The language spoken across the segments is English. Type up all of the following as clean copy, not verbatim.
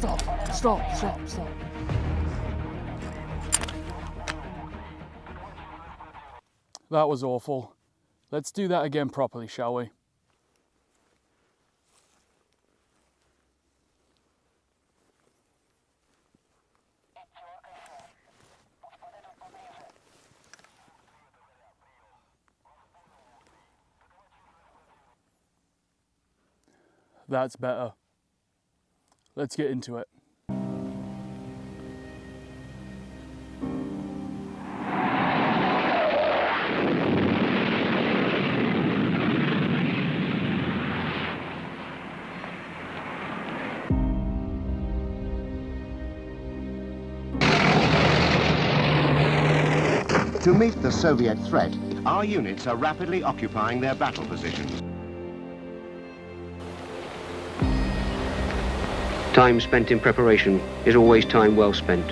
Stop. That was awful. Let's do that again properly, shall we? That's better. Let's get into it. To meet the Soviet threat, our units are rapidly occupying their battle positions. Time spent in preparation is always time well spent,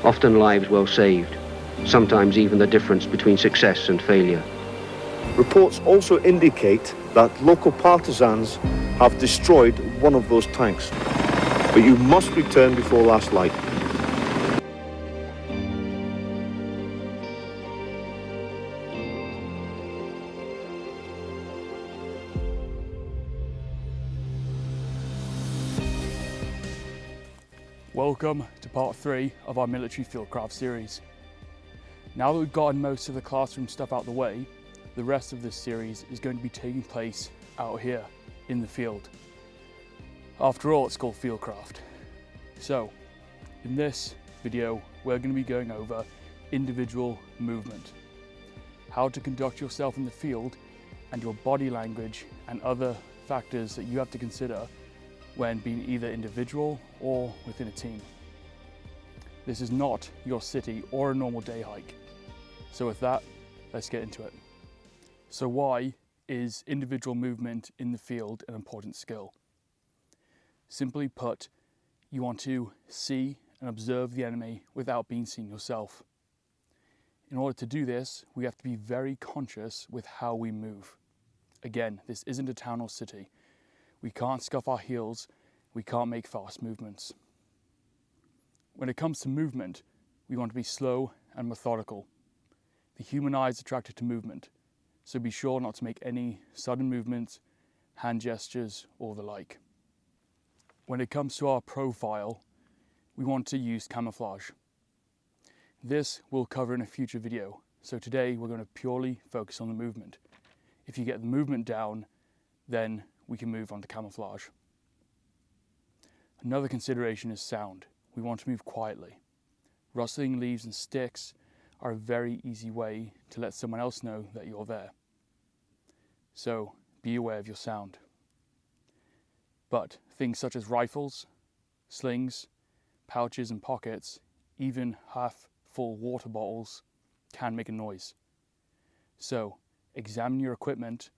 often lives well saved, sometimes even the difference between success and failure. Reports also indicate that local partisans have destroyed one of those tanks, but you must return before last light. Welcome to part 3 of our military Fieldcraft series. Now that we've gotten most of the classroom stuff out the way, the rest of this series is going to be taking place out here in the field. After all, it's called Fieldcraft. So, in this video, we're going to be going over individual movement, how to conduct yourself in the field, and your body language and other factors that you have to consider when being either individual or within a team. This is not your city or a normal day hike. So with that, let's get into it. So why is individual movement in the field an important skill? Simply put, you want to see and observe the enemy without being seen yourself. In order to do this, we have to be very conscious with how we move. Again, this isn't a town or city. We can't scuff our heels, we can't make fast movements. When it comes to movement, we want to be slow and methodical. The human eye is attracted to movement, so be sure not to make any sudden movements, hand gestures, or the like. When it comes to our profile, we want to use camouflage. This we'll cover in a future video, so today we're going to purely focus on the movement. If you get the movement down, then we can move on to camouflage. Another consideration is sound. We want to move quietly. Rustling leaves and sticks are a very easy way to let someone else know that you're there. So be aware of your sound. But things such as rifles, slings, pouches and pockets, even half-full water bottles can make a noise. So examine your equipment,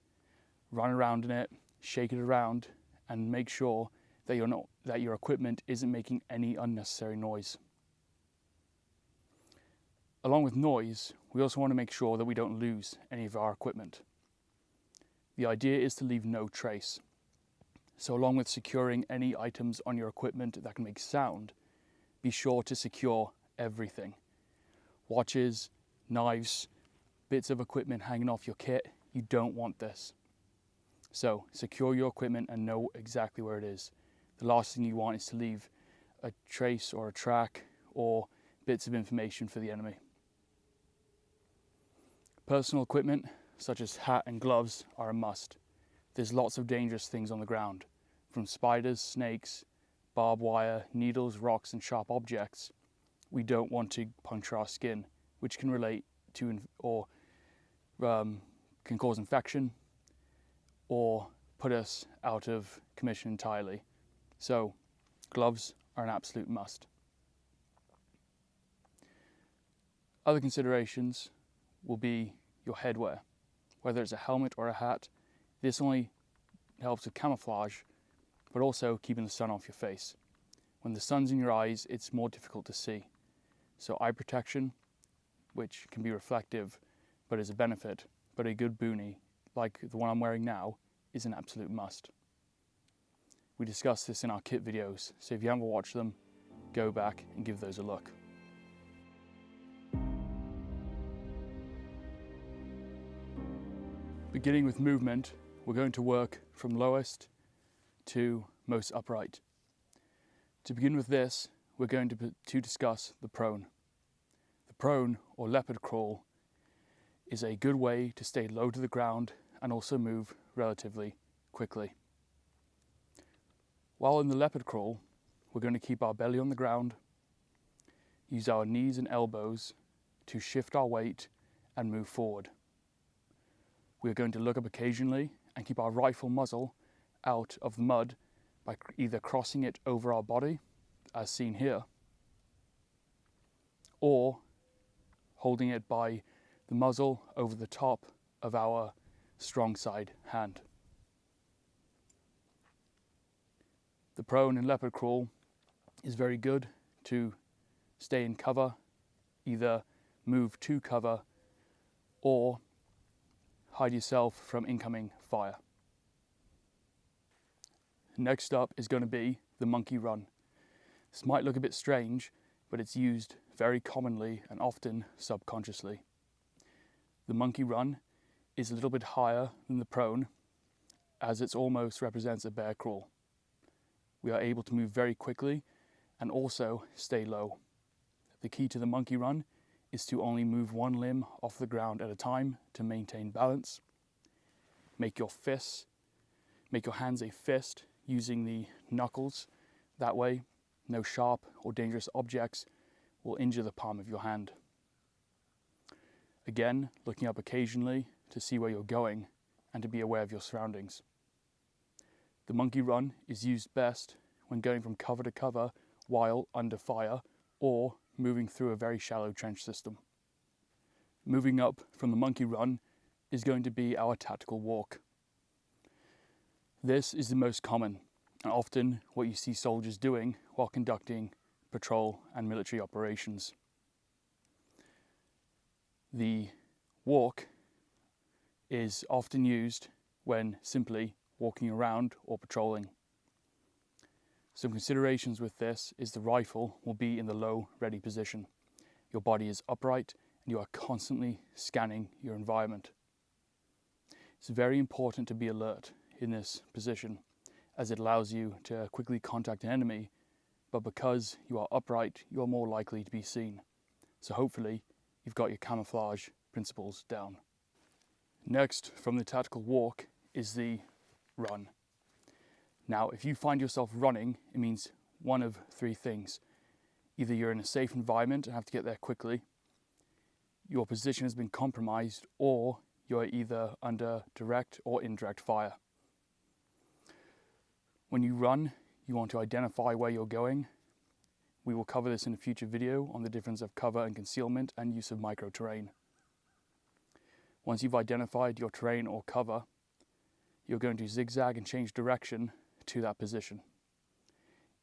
run around in it, shake it around, and make sure that your equipment isn't making any unnecessary noise. Along with noise, we also want to make sure that we don't lose any of our equipment. The idea is to leave no trace. So along with securing any items on your equipment that can make sound, be sure to secure everything. Watches, knives, bits of equipment hanging off your kit, you don't want this. So secure your equipment and know exactly where it is. The last thing you want is to leave a trace or a track or bits of information for the enemy. Personal equipment such as hat and gloves are a must. There's lots of dangerous things on the ground, from spiders, snakes, barbed wire, needles, rocks and sharp objects. We don't want to puncture our skin, which can relate to or can cause infection or put us out of commission entirely. So gloves are an absolute must. Other considerations will be your headwear. Whether it's a helmet or a hat, this only helps with camouflage, but also keeping the sun off your face. When the sun's in your eyes, it's more difficult to see. So eye protection, which can be reflective, but is a benefit, but a good boonie, like the one I'm wearing now, is an absolute must. We discussed this in our kit videos, so if you haven't watched them, go back and give those a look. Beginning with movement, we're going to work from lowest to most upright. To begin with this, we're going to discuss the prone. The prone, or leopard crawl, is a good way to stay low to the ground and also move relatively quickly. While in the leopard crawl, we're going to keep our belly on the ground, use our knees and elbows to shift our weight and move forward. We're going to look up occasionally and keep our rifle muzzle out of the mud by either crossing it over our body, as seen here, or holding it by the muzzle over the top of our strong side hand. The prone and leopard crawl is very good to stay in cover, either move to cover or hide yourself from incoming fire. Next up is going to be the monkey run. This might look a bit strange, but it's used very commonly and often subconsciously. The monkey run is a little bit higher than the prone, as it almost represents a bear crawl. We are able to move very quickly and also stay low. The key to the monkey run is to only move one limb off the ground at a time to maintain balance. Make your hands a fist using the knuckles. That way, no sharp or dangerous objects will injure the palm of your hand. Again, looking up occasionally to see where you're going and to be aware of your surroundings. The monkey run is used best when going from cover to cover while under fire or moving through a very shallow trench system. Moving up from the monkey run is going to be our tactical walk. This is the most common and often what you see soldiers doing while conducting patrol and military operations. The walk is often used when simply walking around or patrolling. Some considerations with this is the rifle will be in the low ready position. Your body is upright and you are constantly scanning your environment. It's very important to be alert in this position as it allows you to quickly contact an enemy, but because you are upright, you are more likely to be seen. So hopefully you've got your camouflage principles down. Next, from the tactical walk, is the run. Now, if you find yourself running, it means one of three things. Either you're in a safe environment and have to get there quickly, your position has been compromised, or you're either under direct or indirect fire. When you run, you want to identify where you're going. We will cover this in a future video on the difference of cover and concealment and use of micro-terrain. Once you've identified your terrain or cover, you're going to zigzag and change direction to that position.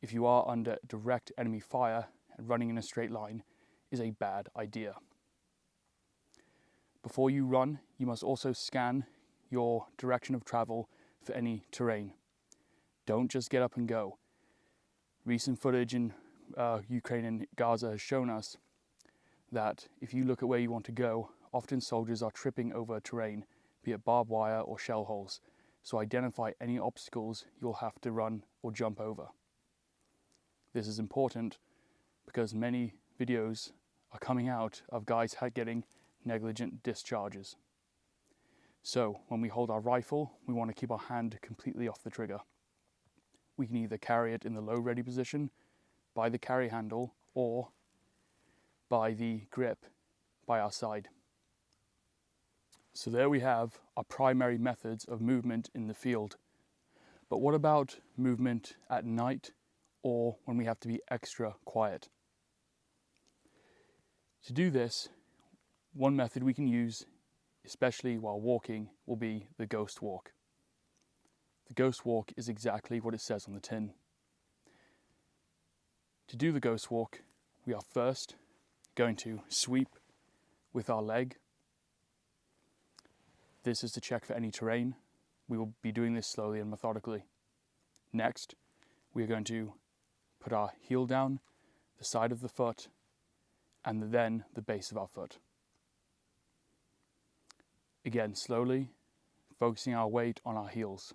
If you are under direct enemy fire, and running in a straight line is a bad idea. Before you run, you must also scan your direction of travel for any terrain. Don't just get up and go. Recent footage in Ukraine and Gaza has shown us that if you look at where you want to go, often soldiers are tripping over terrain, be it barbed wire or shell holes. So identify any obstacles you'll have to run or jump over. This is important because many videos are coming out of guys getting negligent discharges. So when we hold our rifle, we want to keep our hand completely off the trigger. We can either carry it in the low ready position, by the carry handle, or by the grip by our side. So there we have our primary methods of movement in the field. But what about movement at night or when we have to be extra quiet? To do this, one method we can use, especially while walking, will be the ghost walk. The ghost walk is exactly what it says on the tin. To do the ghost walk, we are first going to sweep with our leg. This is to check for any terrain. We will be doing this slowly and methodically. Next, we are going to put our heel down, the side of the foot, and then the base of our foot. Again, slowly, focusing our weight on our heels.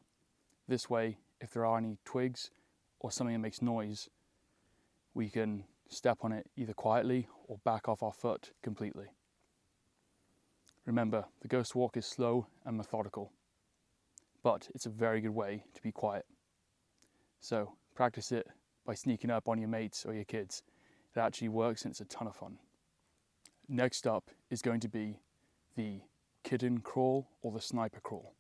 This way, if there are any twigs or something that makes noise, we can step on it either quietly or back off our foot completely. Remember, the ghost walk is slow and methodical, but it's a very good way to be quiet. So practice it by sneaking up on your mates or your kids. It actually works and it's a ton of fun. Next up is going to be the kitten crawl or the sniper crawl.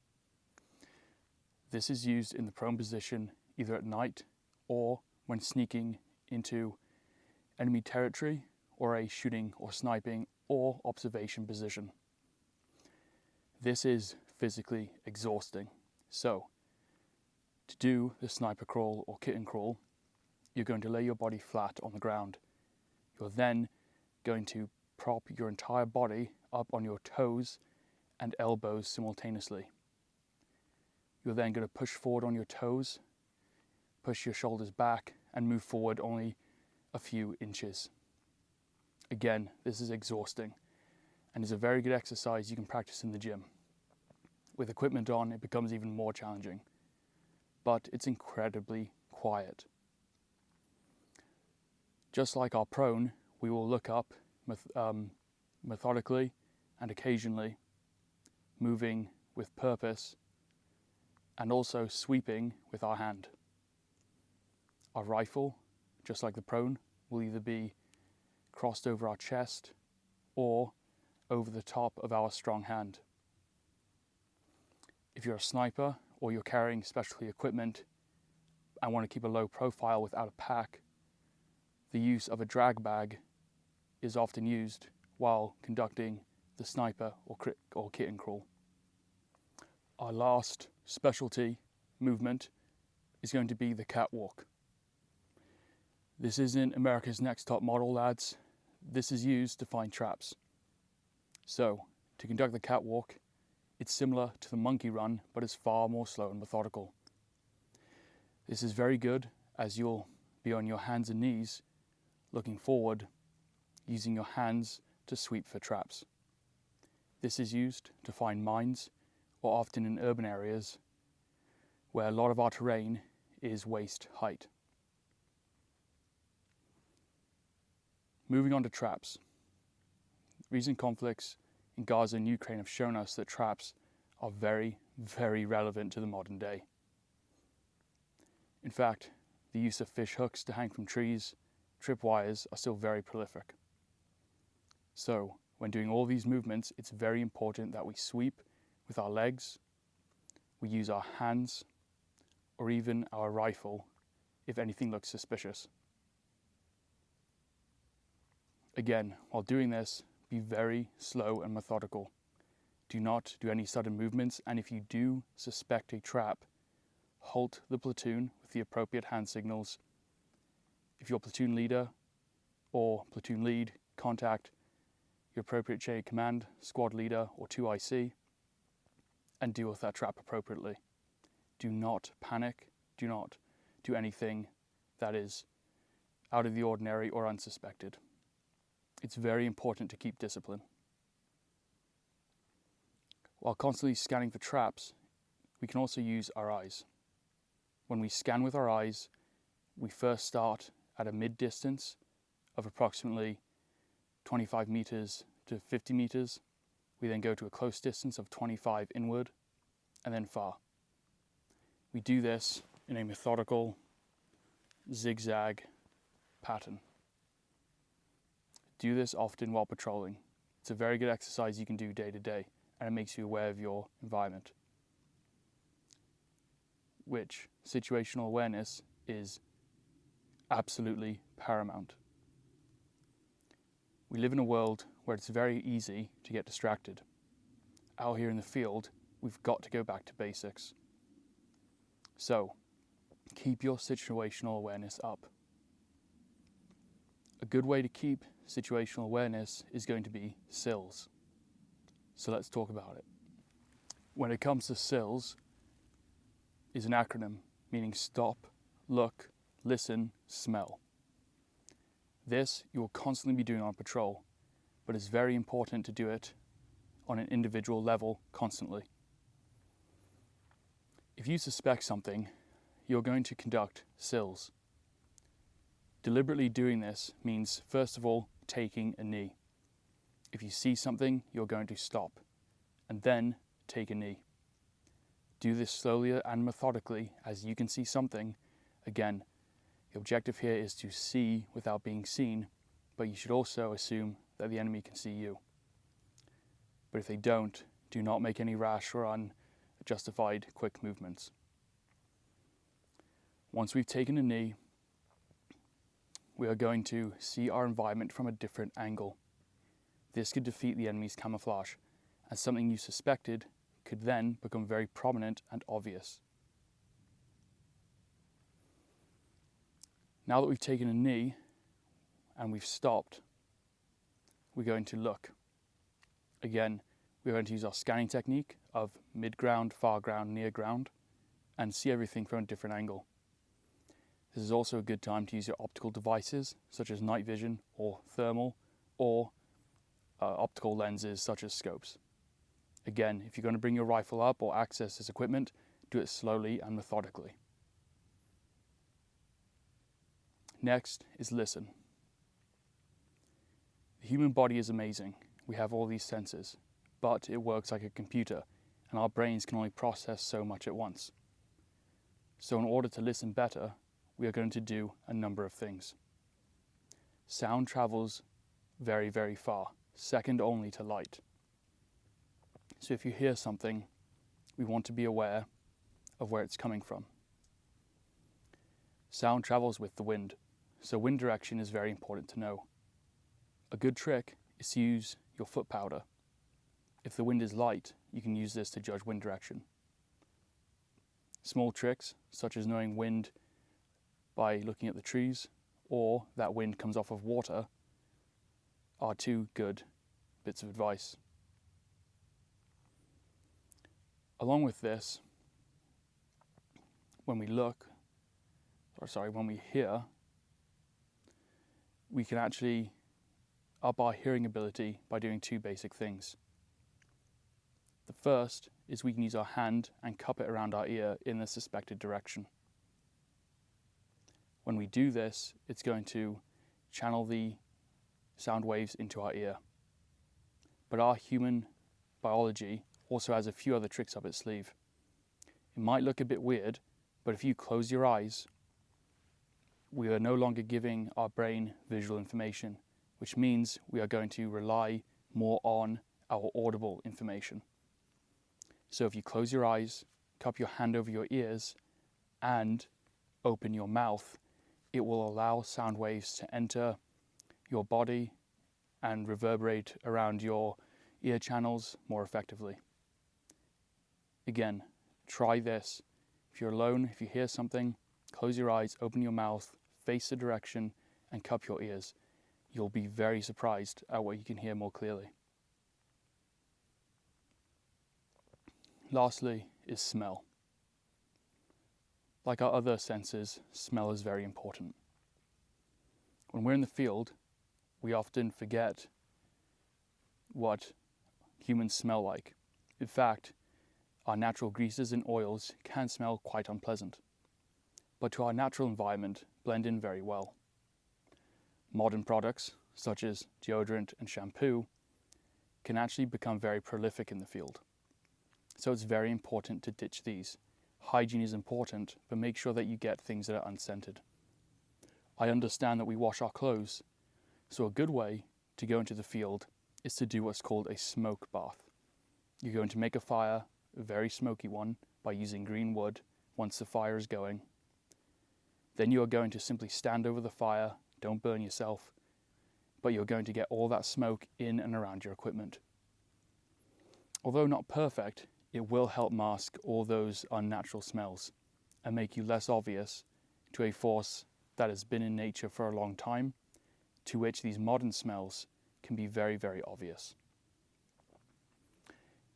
This is used in the prone position either at night or when sneaking into enemy territory or a shooting or sniping or observation position. This is physically exhausting. So to do the sniper crawl or kitten crawl, you're going to lay your body flat on the ground. You're then going to prop your entire body up on your toes and elbows simultaneously. You're then going to push forward on your toes, push your shoulders back, and move forward only a few inches. Again, this is exhausting and is a very good exercise you can practice in the gym. With equipment on, it becomes even more challenging, but it's incredibly quiet. Just like our prone, we will look up methodically and occasionally, moving with purpose and also sweeping with our hand. Our rifle, just like the prone, will either be crossed over our chest or over the top of our strong hand. If you're a sniper or you're carrying specialty equipment and want to keep a low profile without a pack, the use of a drag bag is often used while conducting the sniper or kitten crawl. Our last specialty movement is going to be the catwalk. This isn't America's Next Top Model, lads. This is used to find traps. So, to conduct the catwalk, it's similar to the monkey run, but it's far more slow and methodical. This is very good as you'll be on your hands and knees, looking forward, using your hands to sweep for traps. This is used to find mines, or often in urban areas where a lot of our terrain is waist height. Moving on to traps. Recent conflicts in Gaza and Ukraine have shown us that traps are very, very relevant to the modern day. In fact, the use of fish hooks to hang from trees, tripwires are still very prolific. So, when doing all these movements, it's very important that we sweep with our legs, we use our hands, or even our rifle if anything looks suspicious. Again, while doing this, be very slow and methodical. Do not do any sudden movements, and if you do suspect a trap, halt the platoon with the appropriate hand signals. If your platoon leader or platoon lead, contact your appropriate chain of command, squad leader or 2IC, and deal with that trap appropriately. Do not panic. Do not do anything that is out of the ordinary or unsuspected. It's very important to keep discipline. While constantly scanning for traps, we can also use our eyes. When we scan with our eyes, we first start at a mid-distance of approximately 25 meters to 50 meters. We then go to a close distance of 25 inward, and then far. We do this in a methodical zigzag pattern. Do this often while patrolling. It's a very good exercise you can do day to day, and it makes you aware of your environment, which situational awareness is absolutely paramount. We live in a world where it's very easy to get distracted. Out here in the field, we've got to go back to basics. So, keep your situational awareness up. A good way to keep situational awareness is going to be SLLS. So let's talk about it. When it comes to SLLS, is an acronym meaning stop, look, listen, smell. This you will constantly be doing on patrol, but it's very important to do it on an individual level constantly. If you suspect something, you're going to conduct SLLS. Deliberately doing this means, first of all, taking a knee. If you see something, you're going to stop, and then take a knee. Do this slowly and methodically as you can see something. Again, the objective here is to see without being seen, but you should also assume that the enemy can see you. But if they don't, do not make any rash or unjustified quick movements. Once we've taken a knee, we are going to see our environment from a different angle. This could defeat the enemy's camouflage, as something you suspected could then become very prominent and obvious. Now that we've taken a knee and we've stopped, we're going to look. Again, we're going to use our scanning technique of mid-ground, far ground, near ground, and see everything from a different angle. This is also a good time to use your optical devices, such as night vision or thermal, or optical lenses, such as scopes. Again, if you're going to bring your rifle up or access this equipment, do it slowly and methodically. Next is listen. The human body is amazing. We have all these senses, but it works like a computer, and our brains can only process so much at once. So in order to listen better, we are going to do a number of things. Sound travels very, very far, second only to light. So if you hear something, we want to be aware of where it's coming from. Sound travels with the wind, so wind direction is very important to know. A good trick is to use your foot powder. If the wind is light, you can use this to judge wind direction. Small tricks, such as knowing wind by looking at the trees, or that wind comes off of water, are two good bits of advice. Along with this, when we hear, we can actually up our hearing ability by doing two basic things. The first is we can use our hand and cup it around our ear in the suspected direction. When we do this, it's going to channel the sound waves into our ear. But our human biology also has a few other tricks up its sleeve. It might look a bit weird, but if you close your eyes, we are no longer giving our brain visual information, which means we are going to rely more on our audible information. So if you close your eyes, cup your hand over your ears, and open your mouth, it will allow sound waves to enter your body and reverberate around your ear channels more effectively. Again, try this. If you're alone, if you hear something, close your eyes, open your mouth, face the direction, and cup your ears. You'll be very surprised at what you can hear more clearly. Lastly is smell. Like our other senses, smell is very important. When we're in the field, we often forget what humans smell like. In fact, our natural greases and oils can smell quite unpleasant, but to our natural environment blend in very well. Modern products, such as deodorant and shampoo, can actually become very prolific in the field. So it's very important to ditch these. Hygiene is important, but make sure that you get things that are unscented. I understand that we wash our clothes, so a good way to go into the field is to do what's called a smoke bath. You're going to make a fire, a very smoky one, by using green wood once the fire is going. Then you are going to simply stand over the fire, don't burn yourself, but you're going to get all that smoke in and around your equipment. Although not perfect, it will help mask all those unnatural smells and make you less obvious to a force that has been in nature for a long time, to which these modern smells can be very, very obvious.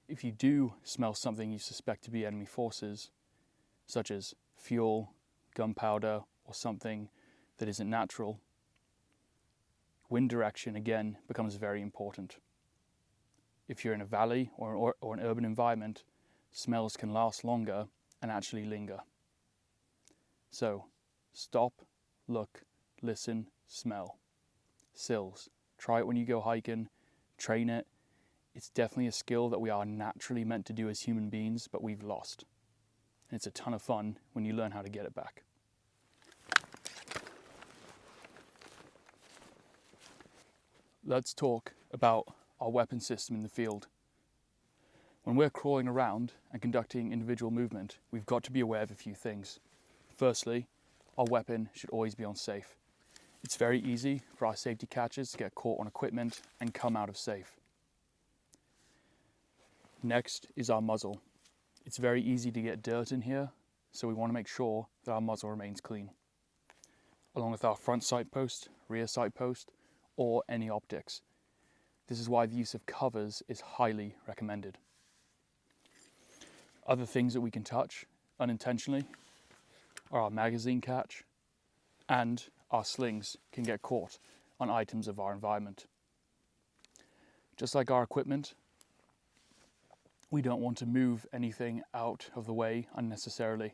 If you do smell something you suspect to be enemy forces, such as fuel, gunpowder, or something that isn't natural, wind direction again becomes very important. If you're in a valley or an urban environment, smells can last longer and actually linger. So stop, look, listen, smell. Sills. Try it when you go hiking, train it. It's definitely a skill that we are naturally meant to do as human beings, but we've lost. And it's a ton of fun when you learn how to get it back. Let's talk about our weapon system in the field. When we're crawling around and conducting individual movement, we've got to be aware of a few things. Firstly, our weapon should always be on safe. It's very easy for our safety catches to get caught on equipment and come out of safe. Next is our muzzle. It's very easy to get dirt in here, so we want to make sure that our muzzle remains clean, along with our front sight post, rear sight post, or any optics. This is why the use of covers is highly recommended. Other things that we can touch unintentionally are our magazine catch, and our slings can get caught on items of our environment. Just like our equipment, we don't want to move anything out of the way unnecessarily.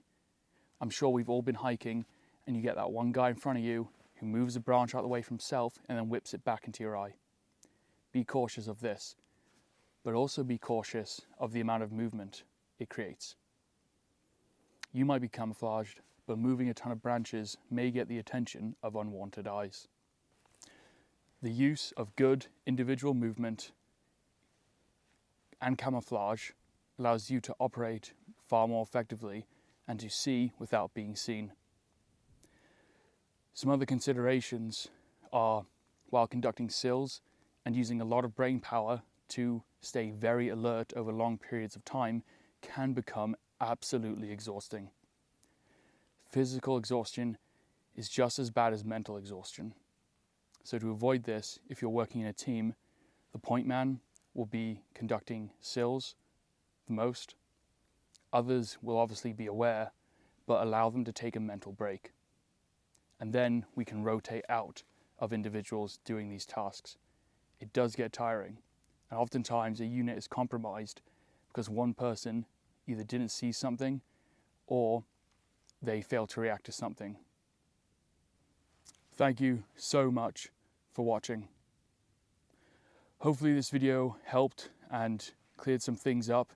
I'm sure we've all been hiking and you get that one guy in front of you who moves a branch out of the way from himself and then whips it back into your eye. Be cautious of this, but also be cautious of the amount of movement it creates. You might be camouflaged, but moving a ton of branches may get the attention of unwanted eyes. The use of good individual movement and camouflage allows you to operate far more effectively and to see without being seen. Some other considerations are, while conducting sills and using a lot of brain power to stay very alert over long periods of time, can become absolutely exhausting. Physical exhaustion is just as bad as mental exhaustion. So to avoid this, if you're working in a team, the point man will be conducting sills the most. Others will obviously be aware, but allow them to take a mental break. And then we can rotate out of individuals doing these tasks. It does get tiring, and oftentimes a unit is compromised because one person either didn't see something or they failed to react to something. Thank you so much for watching. Hopefully this video helped and cleared some things up.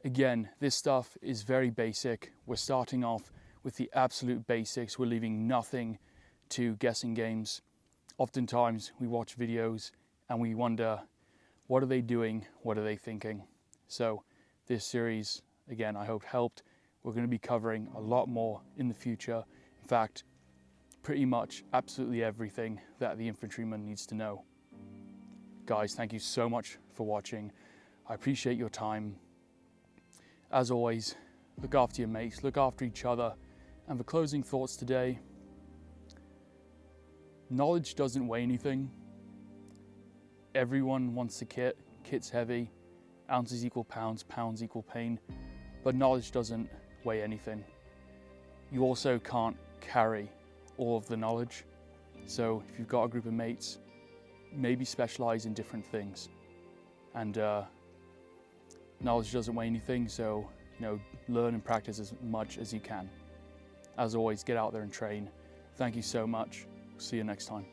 Again, this stuff is very basic. We're starting off with the absolute basics. We're leaving nothing to guessing games. Oftentimes we watch videos and we wonder, what are they doing? What are they thinking? So this series, again, I hope helped. We're going to be covering a lot more in the future. In fact, pretty much absolutely everything that the infantryman needs to know. Guys, thank you so much for watching. I appreciate your time. As always, look after your mates, look after each other. And for closing thoughts today, knowledge doesn't weigh anything. Everyone wants the kit. Kit's heavy. Ounces equal pounds, pounds equal pain. But knowledge doesn't weigh anything. You also can't carry all of the knowledge. So if you've got a group of mates, maybe specialize in different things. And knowledge doesn't weigh anything, so learn and practice as much as you can. As always, get out there and train. Thank you so much. See you next time.